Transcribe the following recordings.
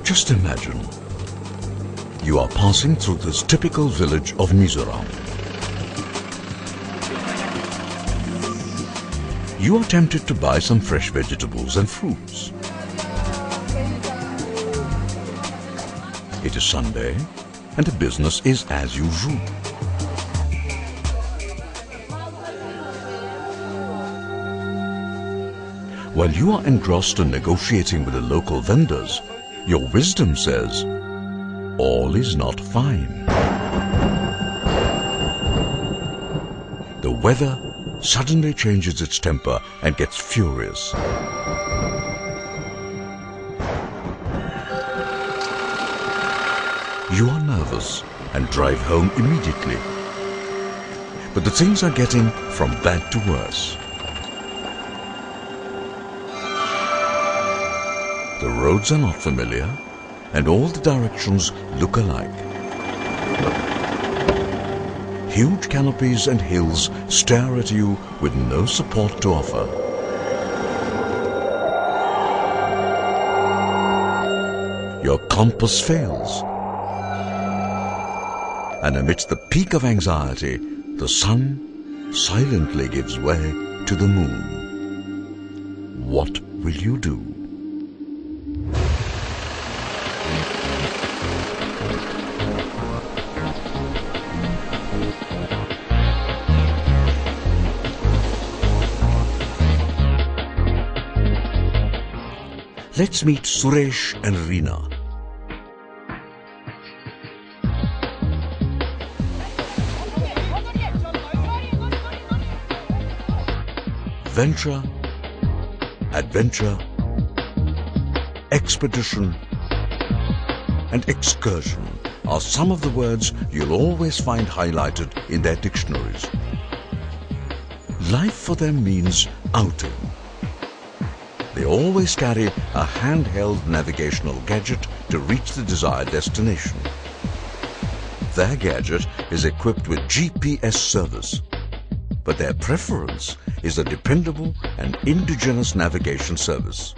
Just imagine, you are passing through this typical village of Mizoram. You are tempted to buy some fresh vegetables and fruits. It is Sunday and the business is as usual. While you are engrossed in negotiating with the local vendors, your wisdom says, all is not fine. The weather suddenly changes its temper and gets furious. You are nervous and drive home immediately. But the things are getting from bad to worse. The roads are not familiar, and all the directions look alike. Huge canopies and hills stare at you with no support to offer. Your compass fails. And amidst the peak of anxiety, the sun silently gives way to the moon. What will you do? Let's meet Suresh and Reena. Venture, adventure, expedition, and excursion are some of the words you'll always find highlighted in their dictionaries. Life for them means outing. They always carry a handheld navigational gadget to reach the desired destination. Their gadget is equipped with GPS service, but their preference is a dependable and indigenous navigation service.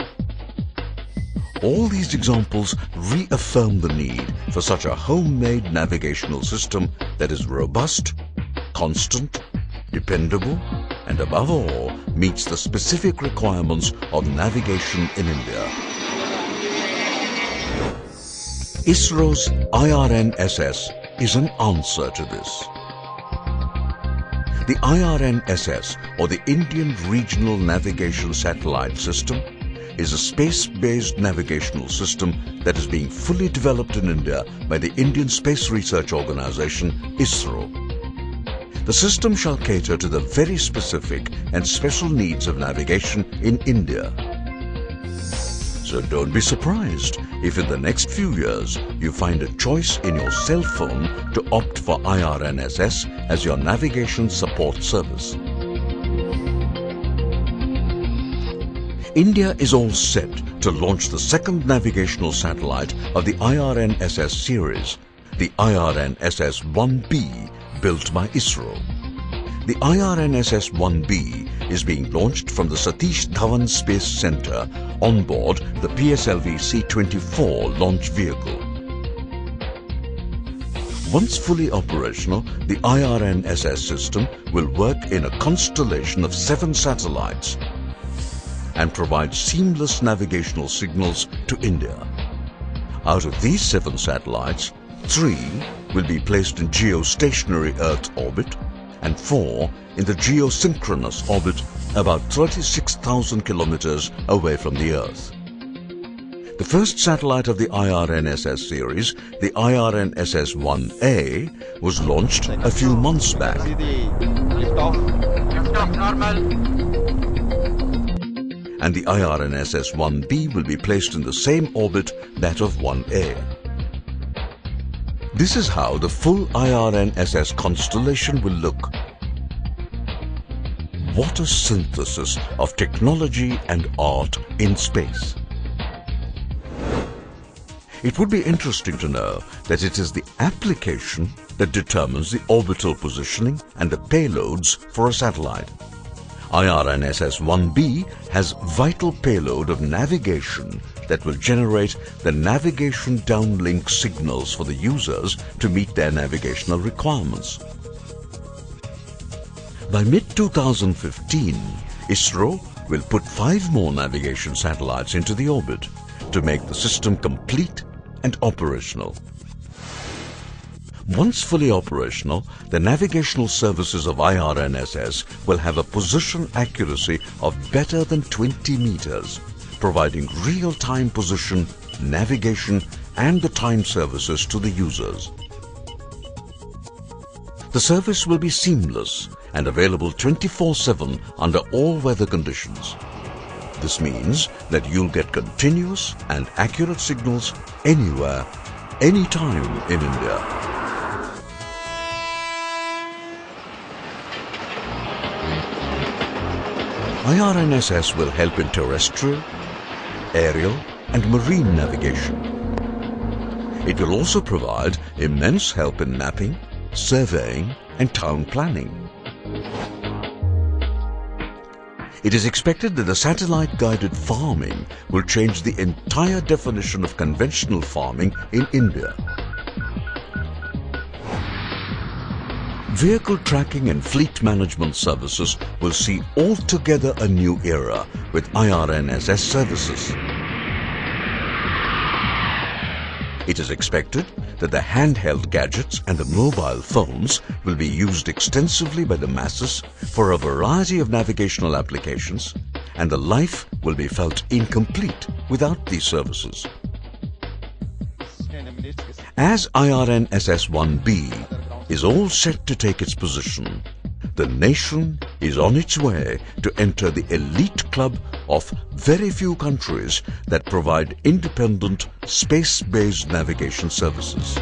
All these examples reaffirm the need for such a homemade navigational system that is robust, constant, dependable, and above all, meets the specific requirements of navigation in India. ISRO's Irnss is an answer to this. The Irnss, or the Indian Regional Navigation Satellite System, is a space-based navigational system that is being fully developed in India by the Indian Space Research Organisation, ISRO. The system shall cater to the very specific and special needs of navigation in India. So don't be surprised if in the next few years you find a choice in your cell phone to opt for Irnss as your navigation support service. India is all set to launch the second navigational satellite of the Irnss series, the Irnss-1B, built by ISRO. The Irnss-1B is being launched from the Satish Dhawan Space Centre on board the PSLV C-24 launch vehicle. Once fully operational, the Irnss system will work in a constellation of 7 satellites and provide seamless navigational signals to India. Out of these 7 satellites, 3 will be placed in geostationary Earth orbit and 4 in the geosynchronous orbit about 36,000 kilometers away from the Earth. The first satellite of the Irnss series, the Irnss-1A, was launched a few months back. And the Irnss-1B will be placed in the same orbit that of 1A. This is how the full Irnss constellation will look. What a synthesis of technology and art in space. It would be interesting to know that it is the application that determines the orbital positioning and the payloads for a satellite. Irnss-1B has vital payload of navigation that will generate the navigation downlink signals for the users to meet their navigational requirements. By mid-2015, ISRO will put 5 more navigation satellites into the orbit to make the system complete and operational. Once fully operational, the navigational services of IRNSS will have a position accuracy of better than 20 meters, providing real-time position, navigation and the time services to the users. The service will be seamless and available 24/7 under all weather conditions. This means that you'll get continuous and accurate signals anywhere, anytime in India. IRNSS will help in terrestrial, aerial and marine navigation. It will also provide immense help in mapping, surveying and town planning. It is expected that the satellite-guided farming will change the entire definition of conventional farming in India. Vehicle tracking and fleet management services will see altogether a new era with IRNSS services. It is expected that the handheld gadgets and the mobile phones will be used extensively by the masses for a variety of navigational applications, and the life will be felt incomplete without these services. As IRNSS-1B is all set to take its position, the nation is on its way to enter the elite club of very few countries that provide independent space-based navigation services.